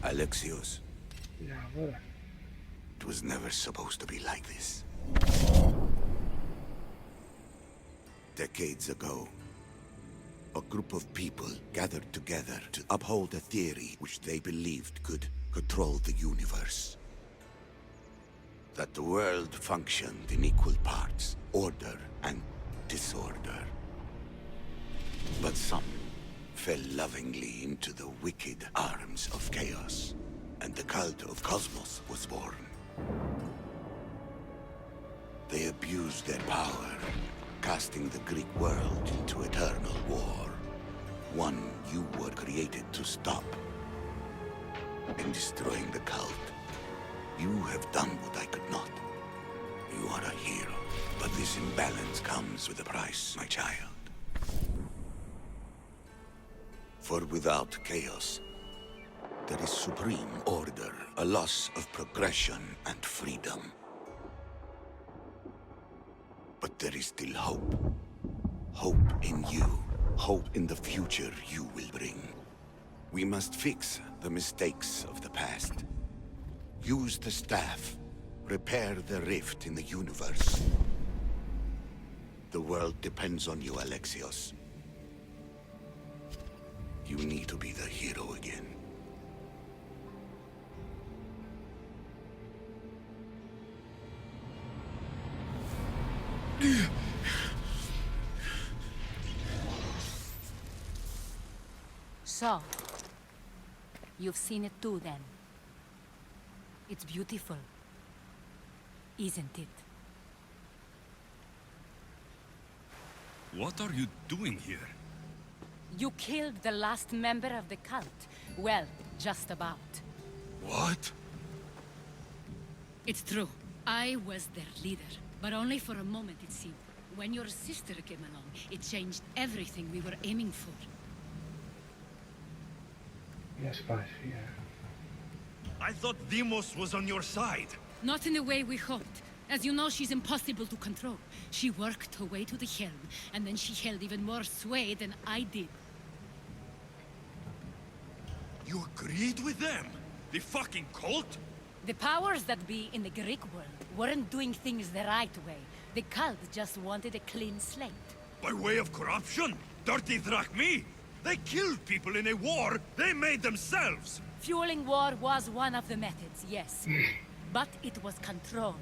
Alexios, E agora? it was never supposed to be like this. Decades ago, a group of people gathered together to uphold a theory which they believed could control the universe. That the world functioned in equal parts, order and disorder. But some fell lovingly into the wicked arms of chaos, and the cult of Cosmos was born. They abused their power, casting the Greek world into eternal war. One you were created to stop. In destroying the cult, you have done what I could not. You are a hero, but this imbalance comes with a price, my child. For without chaos, there is supreme order, a loss of progression and freedom. But there is still hope. Hope in you. Hope in the future you will bring. We must fix the mistakes of the past. Use the staff. Repair the rift in the universe. The world depends on you, Alexios. You need to be the hero again. So, you've seen it too then. It's beautiful, isn't it? What are you doing here? You killed the last member of the cult. Well, just about. What? It's true. I was their leader, but only for a moment it seemed. When your sister came along, it changed everything we were aiming for. Minhas pais, yeah. I thought Deimos was on your side. Not in the way we hoped. As you know, she's impossible to control. She worked her way to the helm, and then she held even more sway than I did. You agreed with them? The fucking cult? The powers that be in the Greek world weren't doing things the right way. The cult just wanted a clean slate. By way of corruption? Dirty Drachmi? They killed people in a war they made themselves! Fueling war was one of the methods, yes. But it was controlled.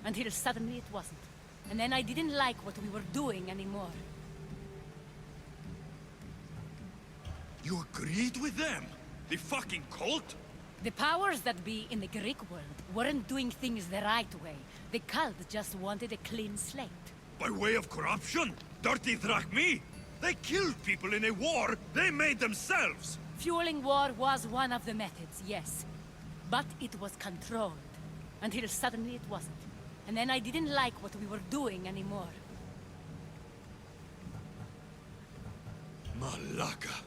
Until suddenly it wasn't. And then I didn't like what we were doing anymore. You agreed with them? The fucking cult? The powers that be in the Greek world weren't doing things the right way. The cult just wanted a clean slate. By way of corruption? Dirty Drachmi? They killed people in a war they made themselves! Fueling war was one of the methods, yes. But it was controlled. Until suddenly it wasn't. And then I didn't like what we were doing anymore. Malaka.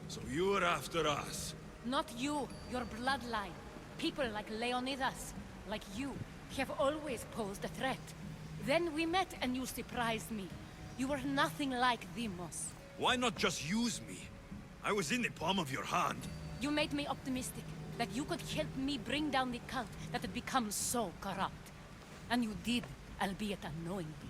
So you were after us? Not you, your bloodline. People like Leonidas, like you, have always posed a threat. Then we met and you surprised me. You were nothing like Deimos. Why not just use me? I was in the palm of your hand. You made me optimistic that you could help me bring down the cult that had become so corrupt. And you did, albeit unknowingly.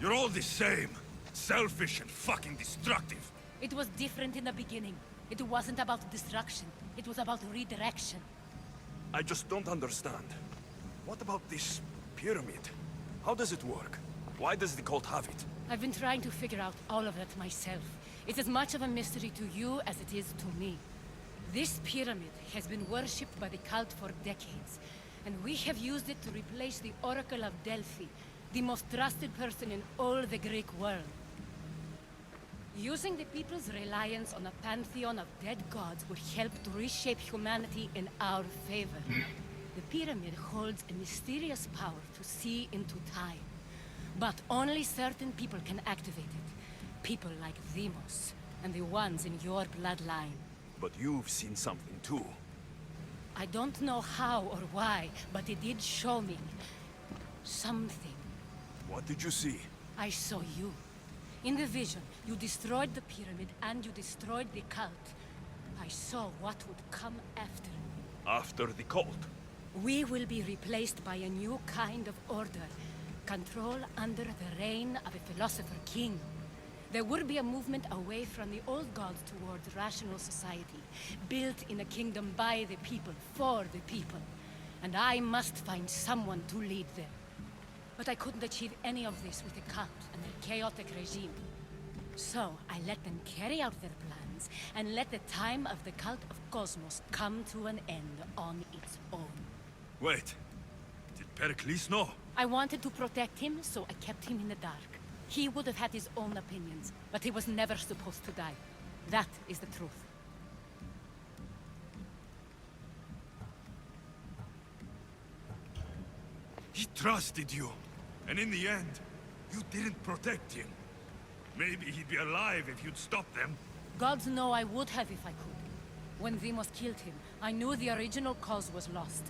You're all the same. Selfish and fucking destructive. It was different in the beginning. It wasn't about destruction. It was about redirection. I just don't understand. What about this pyramid? How does it work? Why does the cult have it? I've been trying to figure out all of that myself. It's as much of a mystery to you as it is to me. This pyramid has been worshipped by the cult for decades, and we have used it to replace the Oracle of Delphi, the most trusted person in all the Greek world. Using the people's reliance on a pantheon of dead gods would help to reshape humanity in our favor. The pyramid holds a mysterious power to see into time. But only certain people can activate it. People like Deimos, and the ones in your bloodline. But you've seen something too. I don't know how or why, but it did show me something. What did you see? I saw you. In the vision, you destroyed the pyramid and you destroyed the cult. I saw what would come after. After the cult? We will be replaced by a new kind of order. Control under the reign of a philosopher king. There would be a movement away from the old gods towards rational society, built in a kingdom by the people, for the people. And I must find someone to lead them. But I couldn't achieve any of this with the cult and their chaotic regime. So I let them carry out their plans, and let the time of the cult of Cosmos come to an end on its own. Wait. Did Pericles know? I wanted to protect him, so I kept him in the dark. He would have had his own opinions, but he was never supposed to die. That is the truth. He trusted you. And in the end, you didn't protect him. Maybe he'd be alive if you'd stopped them. Gods know I would have if I could. When Demos killed him, I knew the original cause was lost.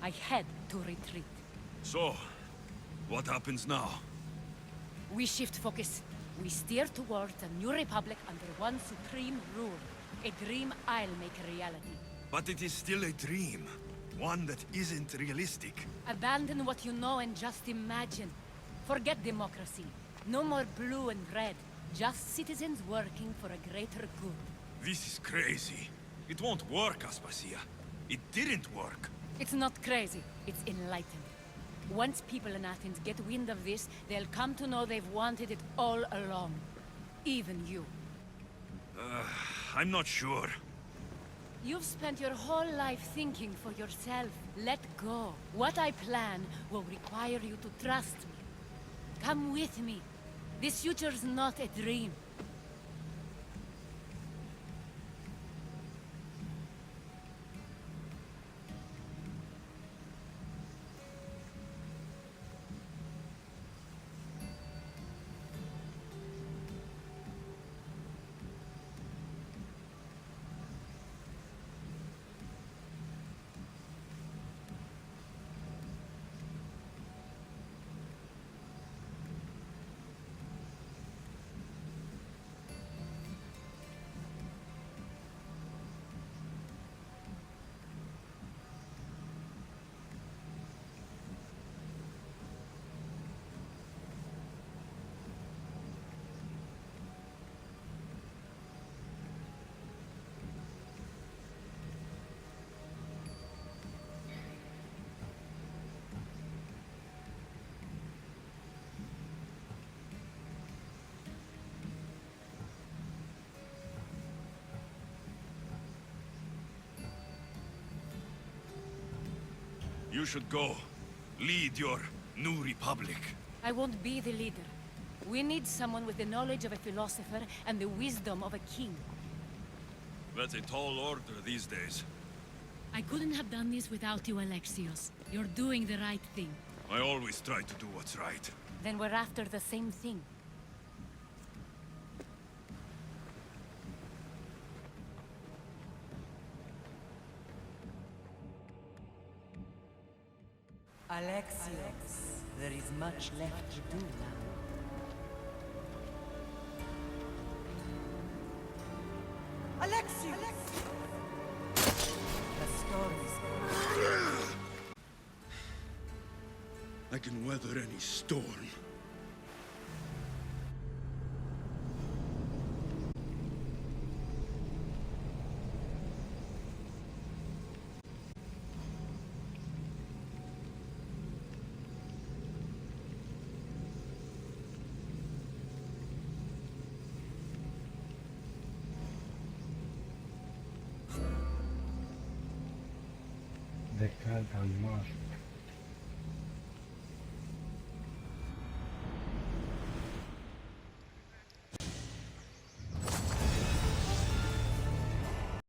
I had to retreat. So, what happens now? We shift focus. We steer towards a new republic under one supreme rule. A dream I'll make a reality. But it is still a dream. One that isn't realistic. Abandon what you know and just imagine. Forget democracy. No more blue and red. Just citizens working for a greater good. This is crazy. It won't work, Aspasia. It didn't work. It's not crazy. It's enlightened. Once people in Athens get wind of this, they'll come to know they've wanted it all along. Even you. I'm not sure. You've spent your whole life thinking for yourself. Let go. What I plan will require you to trust me. Come with me. This future's not a dream. You should go. Lead your new republic. I won't be the leader. We need someone with the knowledge of a philosopher and the wisdom of a king. That's a tall order these days. I couldn't have done this without you, Alexios. You're doing the right thing. I always try to do what's right. Then we're after the same thing. Alexios, there is much left to do now. Alexios! The storms. I can weather any storm. The cult must